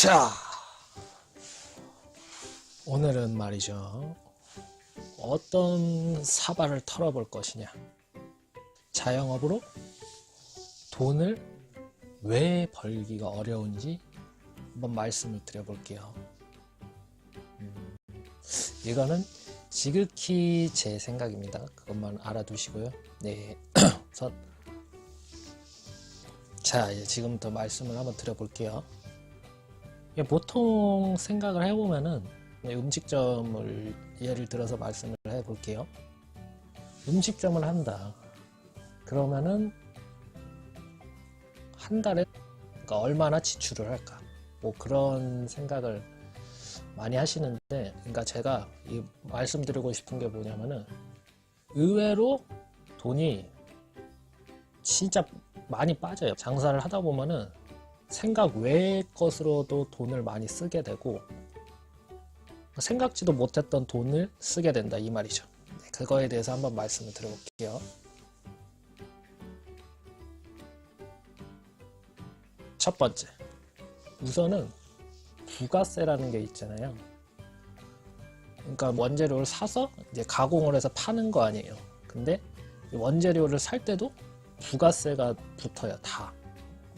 자, 오늘은 말이죠. 어떤 사발을 털어볼 것이냐. 자영업으로 돈을 왜 벌기가 어려운지 한번 말씀을 드려볼게요. 이거는 지극히 제 생각입니다. 그것만 알아두시고요. 네. 우선 자, 이제 지금부터 말씀을 한번 드려볼게요. 보통 생각을 해보면은 음식점을 예를 들어서 말씀을 해볼게요. 음식점을 한다. 그러면은 한 달에 그러니까 얼마나 지출을 할까? 뭐 그런 생각을 많이 하시는데, 그러니까 제가 말씀드리고 싶은 게 뭐냐면은 의외로 돈이 진짜 많이 빠져요. 장사를 하다 보면은 생각 외의 것으로도 돈을 많이 쓰게 되고 생각지도 못했던 돈을 쓰게 된다, 이 말이죠. 네, 그거에 대해서 한번 말씀을 드려볼게요. 첫 번째, 우선은 부가세라는 게 있잖아요. 그러니까 원재료를 사서 이제 가공을 해서 파는 거 아니에요. 근데 원재료를 살 때도 부가세가 붙어요. 다.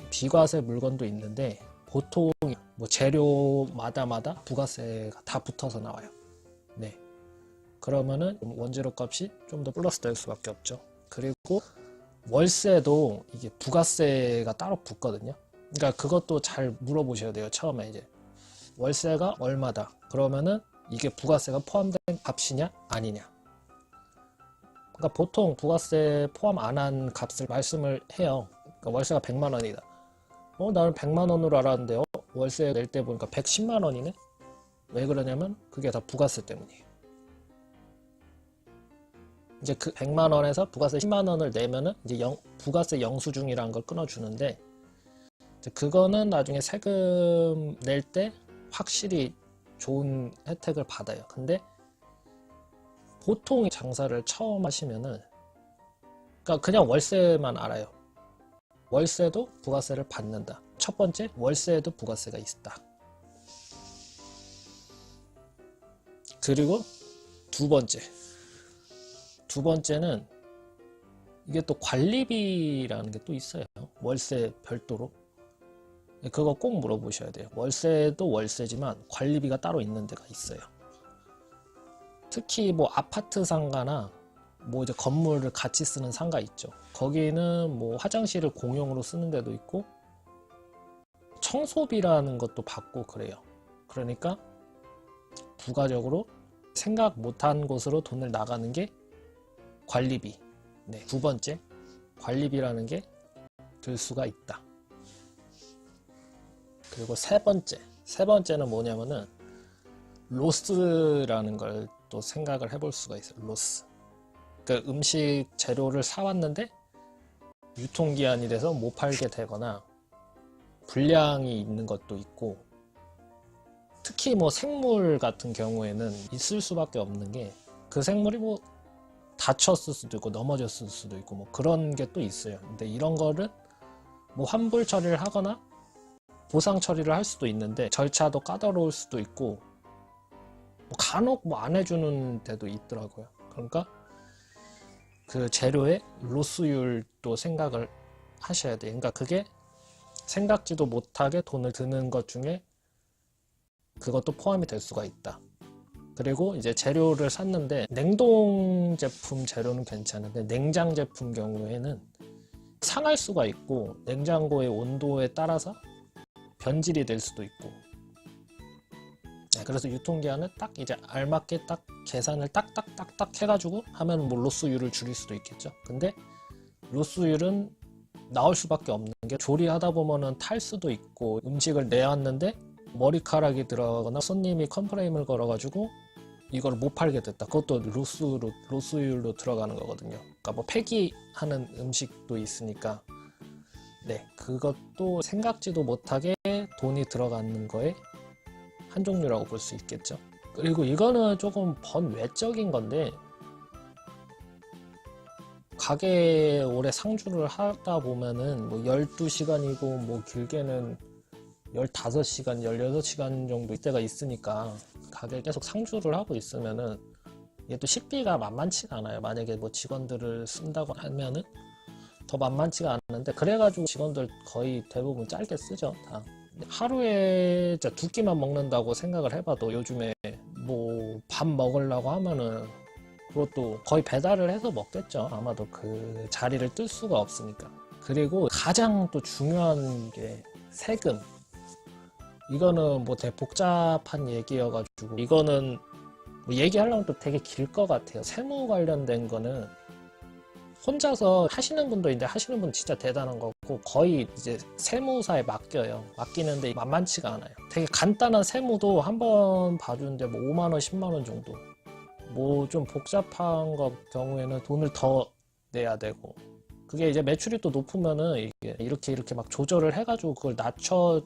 비과세 물건도 있는데 보통 뭐 재료마다 부가세가 다 붙어서 나와요. 네. 그러면은 원재료 값이 좀 더 플러스 될 수밖에 없죠. 그리고 월세도 이게 부가세가 따로 붙거든요. 그러니까 그것도 잘 물어보셔야 돼요. 처음에 이제 월세가 얼마다. 그러면은 이게 부가세가 포함된 값이냐 아니냐. 그러니까 보통 부가세 포함 안 한 값을 말씀을 해요. 그러니까 월세가 100만 원이다. 나는 100만 원으로 알았는데 월세 낼 때 보니까 110만 원이네? 왜 그러냐면 그게 다 부가세 때문이에요. 이제 그 100만 원에서 부가세 10만 원을 내면은 이제 부가세 영수증이라는 걸 끊어주는데 이제 그거는 나중에 세금 낼 때 확실히 좋은 혜택을 받아요. 근데 보통 장사를 처음 하시면은 그러니까 그냥 월세만 알아요. 월세도 부가세를 받는다. 첫 번째, 월세에도 부가세가 있다. 그리고 두 번째는 이게 또 관리비라는 게 또 있어요. 월세 별도로. 그거 꼭 물어보셔야 돼요. 월세도 월세지만 관리비가 따로 있는 데가 있어요. 특히 뭐 아파트 상가나 뭐 이제 건물을 같이 쓰는 상가 있죠. 거기는 뭐 화장실을 공용으로 쓰는 데도 있고 청소비라는 것도 받고 그래요. 그러니까 부가적으로 생각 못한 곳으로 돈을 나가는 게 관리비. 네, 두 번째 관리비라는 게 들 수가 있다. 그리고 세 번째는 뭐냐면은 로스라는 걸 또 생각을 해볼 수가 있어요. 로스. 그러니까 음식 재료를 사왔는데 유통기한이 돼서 못 팔게 되거나 불량이 있는 것도 있고, 특히 뭐 생물 같은 경우에는 있을 수밖에 없는 게 그 생물이 뭐 다쳤을 수도 있고 넘어졌을 수도 있고 뭐 그런 게 또 있어요. 근데 이런 거를 뭐 환불 처리를 하거나 보상 처리를 할 수도 있는데 절차도 까다로울 수도 있고 뭐 간혹 뭐 안 해주는 데도 있더라고요. 그러니까 그 재료의 로스율도 생각을 하셔야 돼요. 그러니까 그게 생각지도 못하게 돈을 드는 것 중에 그것도 포함이 될 수가 있다. 그리고 이제 재료를 샀는데 냉동 제품 재료는 괜찮은데 냉장 제품 경우에는 상할 수가 있고 냉장고의 온도에 따라서 변질이 될 수도 있고, 그래서 유통기한을 딱 이제 알맞게 딱 계산을 딱딱딱딱 해가지고 하면 뭐 로스율을 줄일 수도 있겠죠. 근데 로스율은 나올 수밖에 없는 게 조리하다 보면은 탈 수도 있고 음식을 내왔는데 머리카락이 들어가거나 손님이 컴플레인을 걸어가지고 이걸 못 팔게 됐다. 그것도 로스율로 들어가는 거거든요. 그러니까 뭐 폐기하는 음식도 있으니까 네, 그것도 생각지도 못하게 돈이 들어가는 거에 한 종류라고 볼 수 있겠죠. 그리고 이거는 조금 번외적인 건데 가게 오래 상주를 하다 보면은 뭐 12시간이고 뭐 길게는 15시간, 16시간 정도 때가 있으니까 가게를 계속 상주를 하고 있으면은 이게 또 식비가 만만치가 않아요. 만약에 뭐 직원들을 쓴다고 하면은 더 만만치가 않은데, 그래가지고 직원들 거의 대부분 짧게 쓰죠, 다. 하루에 진짜 2끼만 먹는다고 생각을 해봐도 요즘에 뭐 밥 먹으려고 하면은 그것도 거의 배달을 해서 먹겠죠. 아마도 그 자리를 뜰 수가 없으니까. 그리고 가장 또 중요한 게 세금. 이거는 뭐 되게 복잡한 얘기여가지고 이거는 뭐 얘기하려면 또 되게 길 것 같아요. 세무 관련된 거는 혼자서 하시는 분도 있는데, 하시는 분 진짜 대단한 거고 거의 이제 세무사에 맡겨요. 맡기는데 만만치가 않아요. 되게 간단한 세무도 한번 봐주는데 뭐 5만 원, 10만 원 정도. 뭐 좀 복잡한 거 경우에는 돈을 더 내야 되고, 그게 이제 매출이 또 높으면은 이게 이렇게 막 조절을 해가지고 그걸 낮춰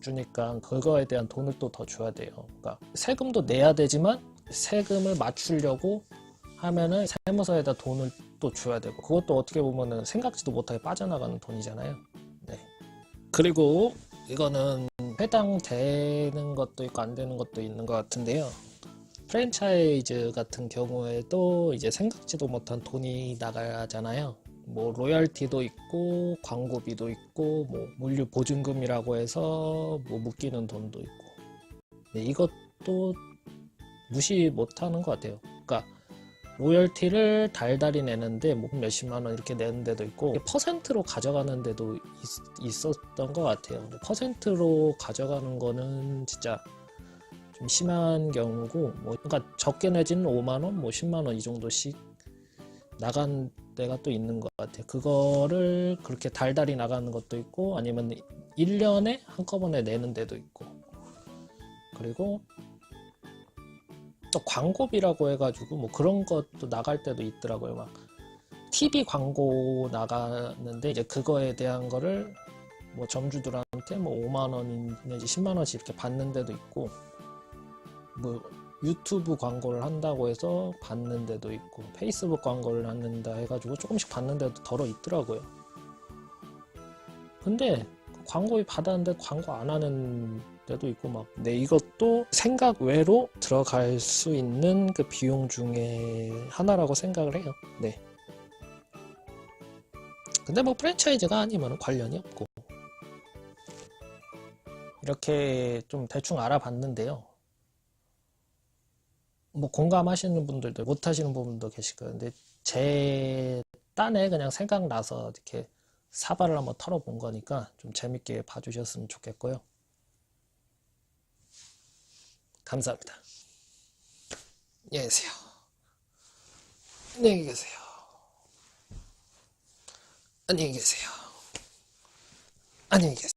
주니까 그거에 대한 돈을 또 더 줘야 돼요. 그러니까 세금도 내야 되지만 세금을 맞추려고 하면은 세무서에다 돈을 또 줘야 되고, 그것도 어떻게 보면은 생각지도 못하게 빠져나가는 돈이잖아요. 네. 그리고 이거는 해당되는 것도 있고 안 되는 것도 있는 것 같은데요. 프랜차이즈 같은 경우에도 이제 생각지도 못한 돈이 나가잖아요. 뭐 로열티도 있고 광고비도 있고 뭐 물류 보증금이라고 해서 뭐 묶이는 돈도 있고. 네, 이것도 무시 못하는 것 같아요. 그러니까 로열티를 달달이 내는데 뭐 몇십만 원 이렇게 내는 데도 있고 퍼센트로 가져가는 데도 있었던 것 같아요. 퍼센트로 가져가는 거는 진짜 좀 심한 경우고, 뭐 그러니까 적게 내지는 5만 원, 뭐 10만 원 이 정도씩 나간 데가 또 있는 것 같아요. 그거를 그렇게 달달이 나가는 것도 있고, 아니면 1년에 한꺼번에 내는 데도 있고. 그리고 또 광고비라고 해가지고 뭐 그런 것도 나갈 때도 있더라고요. 막 TV 광고 나가는데 이제 그거에 대한 거를 뭐 점주들한테 뭐 5만 원 내지 10만 원씩 이렇게 받는 데도 있고, 뭐 유튜브 광고를 한다고 해서 받는 데도 있고, 페이스북 광고를 한다 해가지고 조금씩 받는 데도 덜어 있더라고요. 근데 광고비 받았는데 광고 안 하는 데도 있고 막. 네, 이것도 생각 외로 들어갈 수 있는 그 비용 중에 하나라고 생각을 해요. 네. 근데 뭐 프랜차이즈가 아니면 관련이 없고. 이렇게 좀 대충 알아봤는데요. 뭐 공감하시는 분들도 못 하시는 분도 계실 거예요. 근데 제 딴에 그냥 생각나서 이렇게 사발을 한번 털어본 거니까 좀 재밌게 봐주셨으면 좋겠고요. 감사합니다. 안녕히 계세요. 안녕히 계세요. 안녕히 계세요. 안녕히 계세요.